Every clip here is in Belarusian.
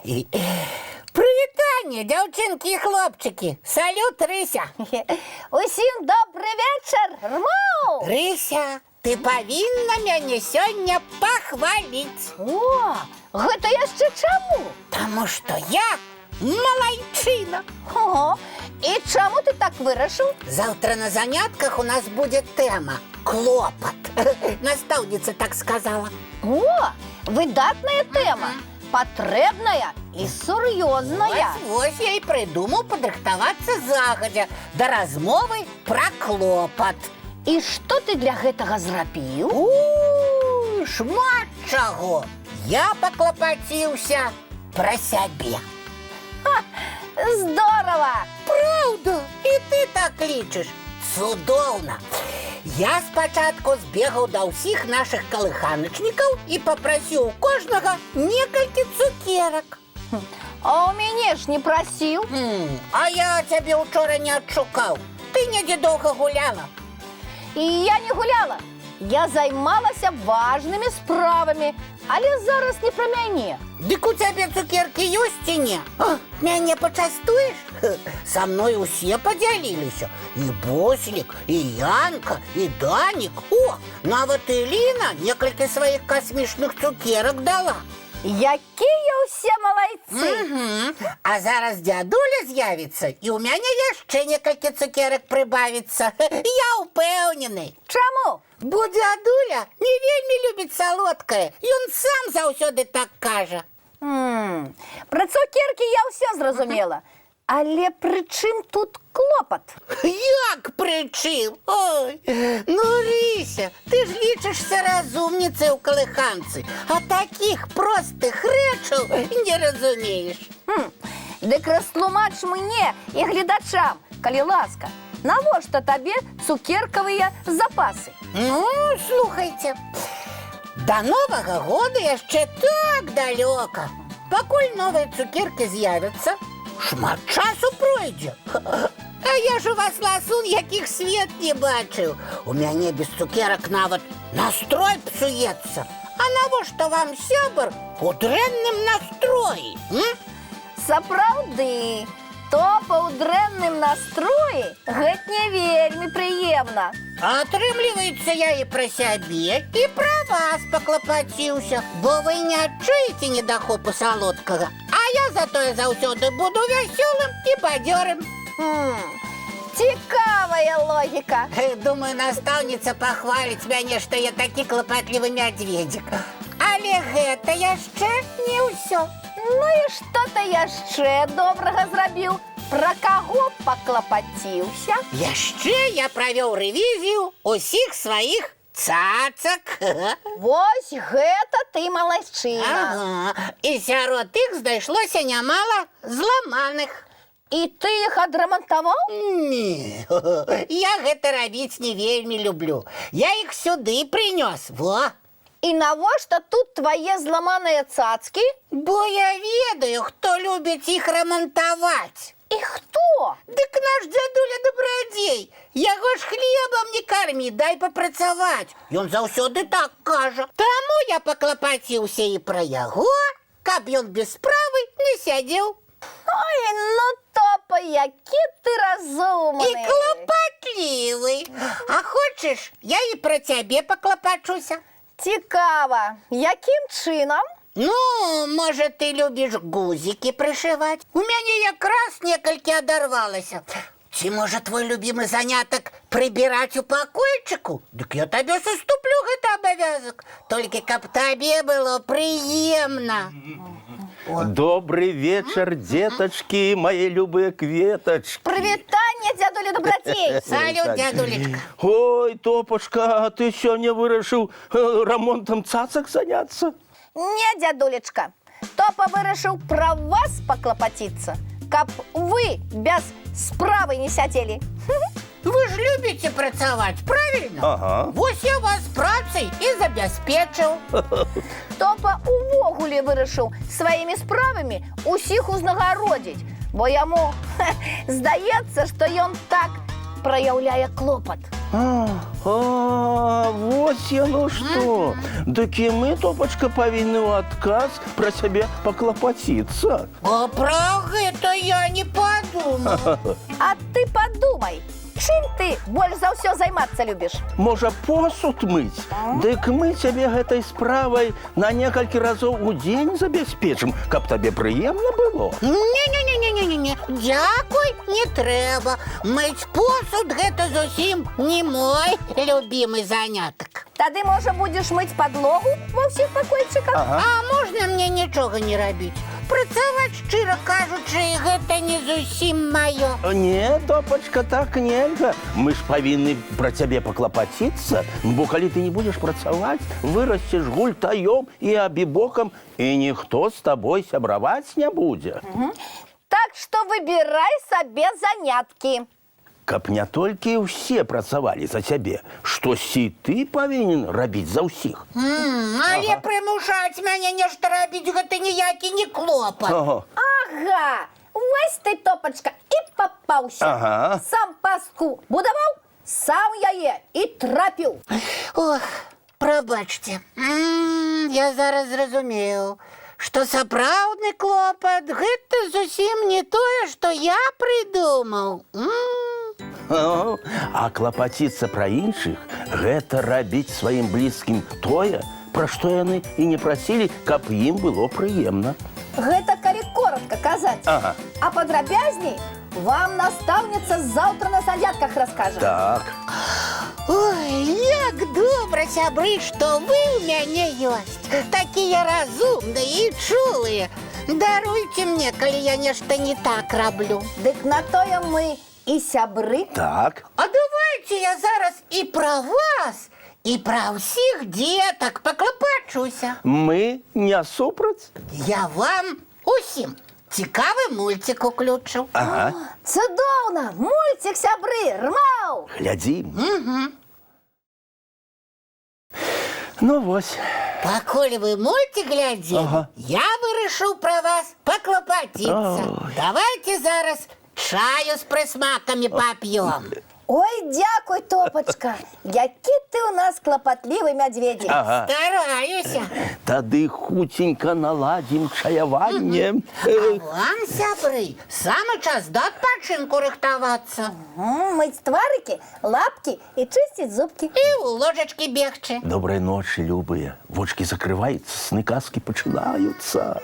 Прывітанне, дзяўчынкі і хлопчыкі. Салют, Рыся. Усім добры вечар, рмоў! Рыся, ты павінна мяне сёння пахваліць. О, гэта яшчэ чаму? Таму што я малайчына. Ого, і чаму ты так вырашыў? Заўтра на занятках у нас будзе тэма клопат. Настаўніца так сказала. О, выдатная тэма, патрэбная і сур'ёзная. Вось я і прыдумаў падрыхтавацца загадзя да размовы пра клопат. І што ты для гэтага зрабіў? Шмат чаго. Я паклапаціўся пра сябе. Здорава! Праўда? І ты так лічыш? Цудоўна! Я спачатку збегаў да ўсіх нашых калыханачнікаў і папрасіў у кожнага некалькі цукерак. А ў мяне ж не прасіў. А я цябе учора не адшукаў. Ты недзе доўга гуляла. І я не гуляла. Я займалася важнымі справамі, але зараз не пра мяне. Дык у цябе цукеркі ёсць ці не? Мяне пачастуеш? Са мной усе падзяліліся. І Бослік, і Янка, і Данік. О, нават і Ліна некалькі сваіх касмічных цукерак дала. Якія ўсе малайцы! А зараз дзядуля з'явіцца, і ў мяне яшчэ некалькі цукерак прыбавіцца. Я ўпэўнены. Чаму? Бо дзядуля не вельмі любіць салодкае. Ён сам заўсёды так кажа. Пра цукеркі я ўсё зразумела. Але пры чым тут клопат? Як пры чым? Ой, ну, Рыся, ты ж лічышся разумніцай у калыханцы, а такіх простых рэчаў не разумееш. Дык растлумач мне і гледачам, калі ласка, навошта табе цукеркавыя запасы? Ну, слухайце, да Новага года яшчэ так далёка. Пакуль новыя цукеркі з'явяцца, шмат часу пройдзе. А я ж у вас, ласун, якіх свет не бачыў. У мяне без цукерак нават настрой псуецца. А навошта вам сябар у дрэнным настроі? Сапраўды, топа ў дрэнным настроі гэта не вельмі прыемна. Атрымліваецца, я і пра сябе, і пра вас паклапаціўся, бо вы не адчуеце недахопу салодкага, а я затое заўсёды буду вясёлым і бадзёрым. Цікавая логіка. Думаю, настаўніца пахваліць мяне, што я такі клапатлівы мядзведзік. Але гэта яшчэ не ўсё. Ну і што ты яшчэ добрага зрабіў? Пра каго паклапаціўся? Яшчэ я правёў рэвізію ўсіх сваіх цацак. Вось гэта ты малайчына. Ага. І сярод іх знайшлося нямала зламаных. І ты іх адрамантаваў? Не, я гэта рабіць не вельмі люблю. Я іх сюды прынёс, во. І навошта тут твае зламаныя цацкі? Бо я ведаю, хто любіць іх рамантаваць. І хто? Дык наш дзядуля дабрадзей. Яго ж хлебам не кармі, дай папрацаваць. Ён заўсёды так кажа. Таму я паклапаціўся і пра яго, каб ён без справы не сядзеў. Ой, ну топа, які ты разумны. І клапатлівы. А хочаш, я і пра цябе паклапачуся? Цікава, якім чынам? Ну, можа, ты любіш гузікі прышываць? У мяне якраз некалькі адарвалася. Ці, можа, твой любімы занятак прыбіраць у пакойчыку? Дык я табе саступлю гэты абавязак. Толькі каб табе было прыемна. Добрый вечер, деточки, мои любые кветочки. Прывітанне, дзядуля дабрадзей. Салют, дзядулечка. Ой, Топочка, а ты сёння вырашыў рамонтам цацак заняцца? Не, дзядулечка, топа вырашыў пра вас паклапаціцца, каб вы без справы не сядзелі. Вы ж любіце працаваць, правільна? Ага. Вось я вас працай і забяспечыў. Топа увогуле вырашыў сваімі справамі усіх узнагародзіць, бо яму здаецца, што ён так праяўляе клопат. Вось Вось яно што. Дык і мы, топачка, павінны ў адказ пра сябе паклапаціцца. А про гэта я не подумал. А ты подумай, чым ты больш за ўсё займацца любіш? Можа, посуд мыць? Дык мы цябе гэтай справай на некалькі разоў у дзень забяспечым, каб табе прыемна было. Не-не-не-не-не-не, дзякуй, не трэба. Мыць посуд гэта зусім не мой любимый занятак. Тады, можа, будзеш мыць падлогу ва ўсіх пакойчыках? А можна мне нічога не рабіць? Працаваць, шчыра кажучы, гэта не зусім маё. Не, топачка, так нельга. Мы ж павінны пра цябе паклапаціцца, бо калі ты не будзеш працаваць, вырасцеш гультаём і абібокам, і ніхто з табой сябраваць не будзе. Так што выбірай сабе заняткі. Каб не толькі ўсе працавалі за цябе, штосьці ты павінен рабіць за ўсіх. Але прымушаць мяне нешта рабіць гэта ніякі не клопат. Ага, вось ты, топачка, і папаўся. Ага. Сам паску будаваў, сам яе і трапіў. Ох, прабачце. Я зараз зразумеў, што сапраўдны клопат гэта зусім не тое, што я прыдумаў. А клапаціцца пра іншых – гэта рабіць сваім блізкім тое, пра што яны і не прасілі, каб ім было прыемна. Гэта калі коротка казаць. Ага. А падрабязней вам настаўніца заўтра на занятках раскажа. Так. Ой, як добра, сябры, што вы ў мяне ёсць. Такія разумныя і чулыя. Даруйце мне, калі я нешта не так раблю. Дык на тое мы і сябры. Так. А давайте я зараз і пра вас, і пра ўсіх дзетак паклапачуся. Мы не супраць? Я вам усім цікавы мульцік уключу. Ага. Цудоўна! Мульцік, сябры, рмаў! Глядзім. Ну вось. Пакуль вы мульцік глядзелі, я вырашыў пра вас паклапаціцца. Давайте зараз чаю з прысмакамі пап'ём. Ой, дзякуй, топачка! Які ты ў нас клапатлівы мядзведзік. Ага. Стараюся. Тады хуценька наладзім чаяванне. Вам, сябры, самы час да адпачынку рыхтавацца. Мыць тварыкі, лапкі і чысціць зубкі. І ў ложачкі бегчы. Добрай ночы, любыя. Вочкі закрываюцца, сны казкі пачынаюцца.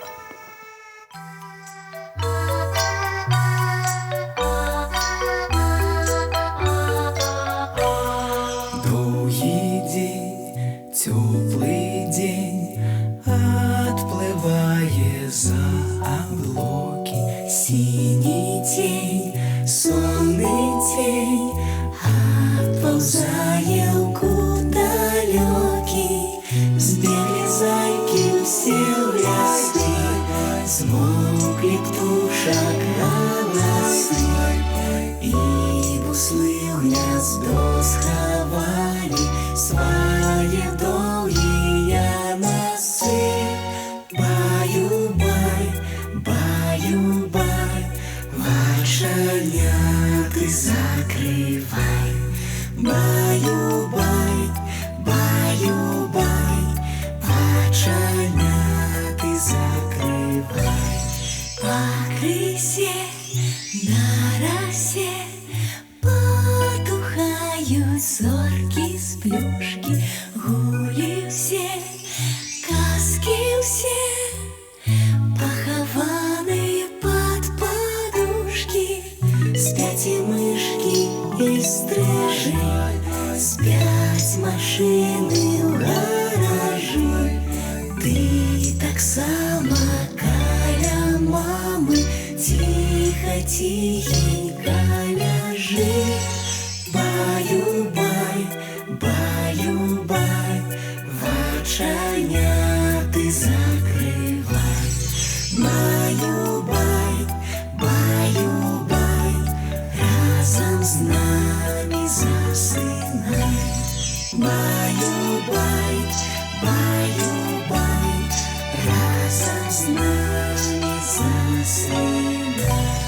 Теплый день отплывая за облаки, синий тень, сонный тень отползая в далекий. Сбегли зайки все в леске, смолкли птушек голосы, и буслы в гнездо сховали свои долгие носы. Баю-бай, баю-бай, вошаняты закрывай. Баю-бай, баю-бай, вошаняты закрывай. По крысе на росе потухают зорки с плюшки, гули все, казки все, похованные под подушки. Спят и мышки, и стрижи, спят машины в гаражи. Ты так само каля мамы, тихо-тихенько ляжи. Баю-бай, баю-бай, вочаняты закрывай. Баю-бай, баю-бай, разом с нами засынай. Баю-бай, баю-бай, разом с нами засынай.